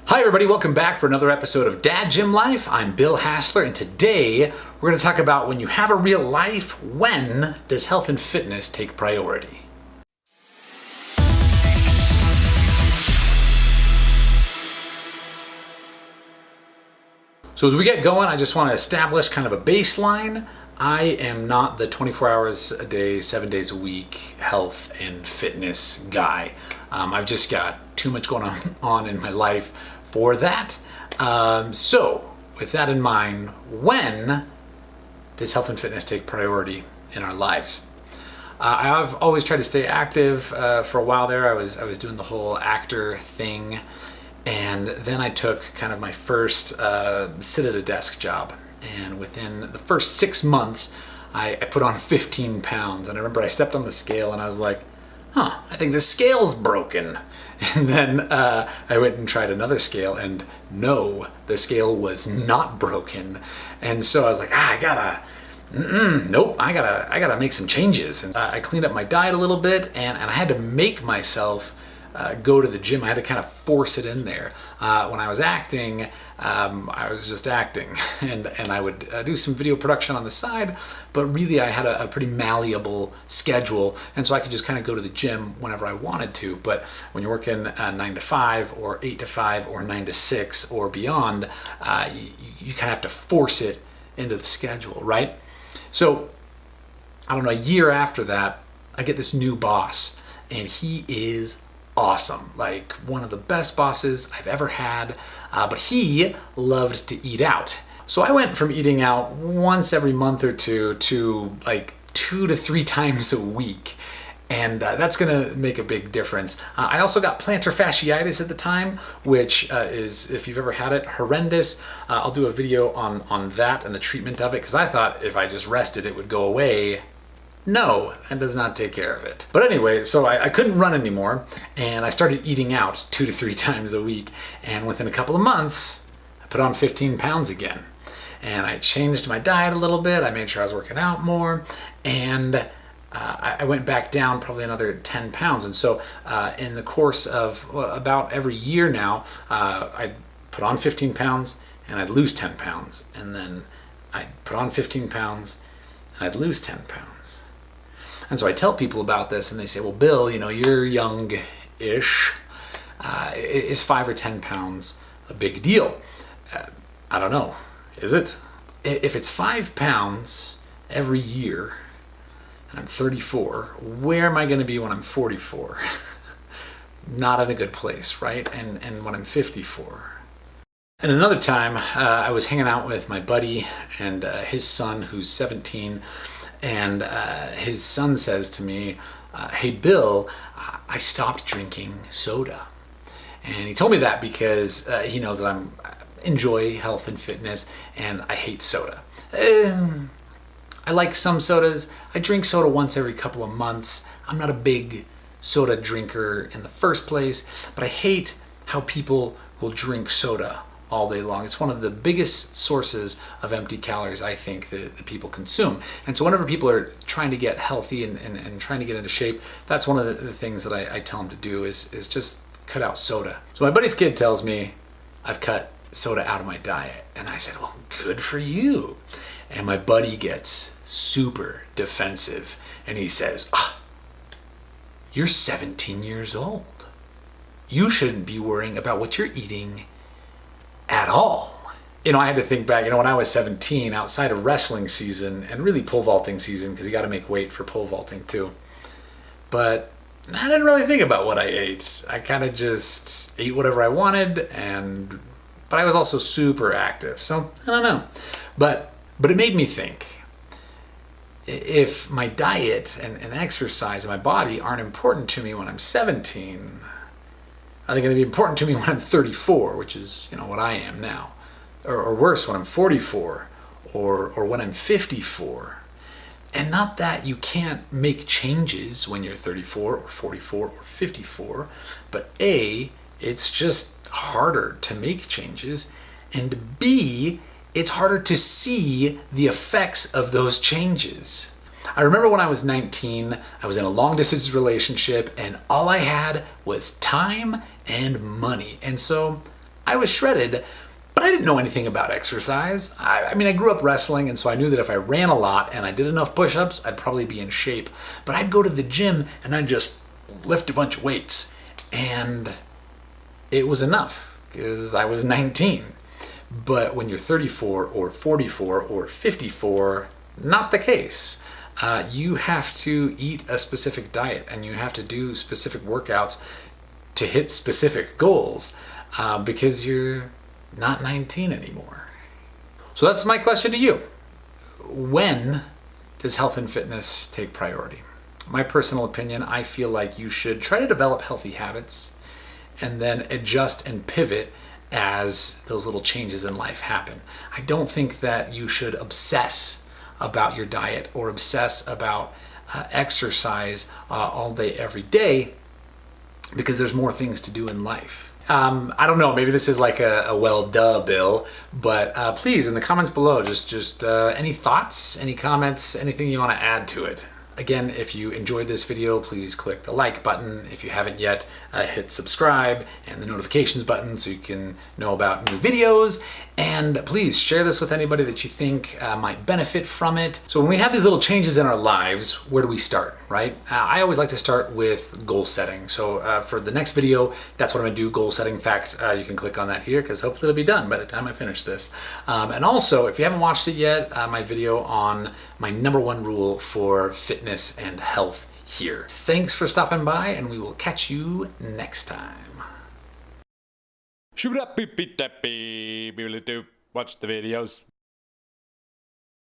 Hi everybody, welcome back for another episode of Dad Gym Life. I'm Bill Hassler, and today we're going to talk about when you have a real life, when does health and fitness take priority? So as we get going, I just want to establish kind of a baseline. I am not the 24 hours a day, 7 days a week health and fitness guy. I've just got too much going on in my life for that. So with that in mind, when does health and fitness take priority in our lives? I've always tried to stay active. For a while there, I was doing the whole actor thing. And then I took kind of my first sit at a desk job. And within the first 6 months, I put on 15 pounds. And I remember I stepped on the scale and I was like, I think the scale's broken. And then I went and tried another scale, and no, the scale was not broken. And so I was like, I gotta make some changes. And I cleaned up my diet a little bit, and I had to make myself go to the gym. I had to kind of force it in there. When I was acting, I was just acting, and I would do some video production on the side, but really I had a pretty malleable schedule, and so I could just kind of go to the gym whenever I wanted to. But when you're working 9 to 5 or 8 to 5 or 9 to 6 or beyond, you kind of have to force it into the schedule, right? So I don't know, a year after that, I get this new boss, and he is awesome, like one of the best bosses I've ever had, but he loved to eat out. So I went from eating out once every month or two to like 2 to 3 times a week, and that's gonna make a big difference. I also got plantar fasciitis at the time, which is, if you've ever had it, horrendous. I'll do a video on that and the treatment of it, because I thought if I just rested it would go away. No, that does not take care of it. But anyway, so I couldn't run anymore, and I started eating out 2 to 3 times a week. And within a couple of months, I put on 15 pounds again. And I changed my diet a little bit. I made sure I was working out more. And I went back down probably another 10 pounds. And so in the course of about every year now, I'd put on 15 pounds and I'd lose 10 pounds. And then I'd put on 15 pounds and I'd lose 10 pounds. And so I tell people about this, and they say, well, Bill, you're young-ish. Is 5 or 10 pounds a big deal? I don't know. Is it? If it's 5 pounds every year, and I'm 34, where am I going to be when I'm 44? Not in a good place, right? And when I'm 54. And another time, I was hanging out with my buddy and his son, who's 17, and his son says to me, hey, Bill, I stopped drinking soda. And he told me that because he knows that I enjoy health and fitness, and I hate soda. I like some sodas. I drink soda once every couple of months. I'm not a big soda drinker in the first place, but I hate how people will drink soda all day long. It's one of the biggest sources of empty calories, I think, that people consume. And so whenever people are trying to get healthy and trying to get into shape, that's one of the things that I tell them to do is just cut out soda. So my buddy's kid tells me I've cut soda out of my diet. And I said, well, good for you. And my buddy gets super defensive. And he says, you're 17 years old. You shouldn't be worrying about what you're eating at all. I had to think back, when I was 17, outside of wrestling season and really pole vaulting season, because you got to make weight for pole vaulting too. But I didn't really think about what I ate. I kind of just ate whatever I wanted, but I was also super active. So I don't know. But it made me think, if my diet and exercise and my body aren't important to me when I'm 17, are they going to be important to me when I'm 34, which is, what I am now? Or worse, when I'm 44, or when I'm 54? And not that you can't make changes when you're 34 or 44 or 54, but A, it's just harder to make changes, and B, it's harder to see the effects of those changes. I remember when I was 19, I was in a long distance relationship, and all I had was time and money. And so I was shredded, but I didn't know anything about exercise. I mean, I grew up wrestling, and so I knew that if I ran a lot and I did enough push-ups, I'd probably be in shape. But I'd go to the gym and I'd just lift a bunch of weights, and it was enough because I was 19. But when you're 34 or 44 or 54, not the case. You have to eat a specific diet and you have to do specific workouts to hit specific goals because you're not 19 anymore. So that's my question to you. When does health and fitness take priority? My personal opinion, I feel like you should try to develop healthy habits and then adjust and pivot as those little changes in life happen. I don't think that you should obsess about your diet or obsess about exercise all day, every day, because there's more things to do in life. I don't know, maybe this is like a well duh, Bill, but please in the comments below, just any thoughts, any comments, anything you want to add to it. Again, if you enjoyed this video, please click the like button. If you haven't yet, hit subscribe and the notifications button so you can know about new videos. And please share this with anybody that you think might benefit from it. So when we have these little changes in our lives, where do we start, right? I always like to start with goal setting. So for the next video, that's what I'm gonna do, goal setting. In fact, you can click on that here because hopefully it'll be done by the time I finish this. And also, if you haven't watched it yet, my video on my #1 rule for fitness and health here. Thanks for stopping by, and we will catch you next time. Shoot up, beep, beep, that beep. Watch the videos.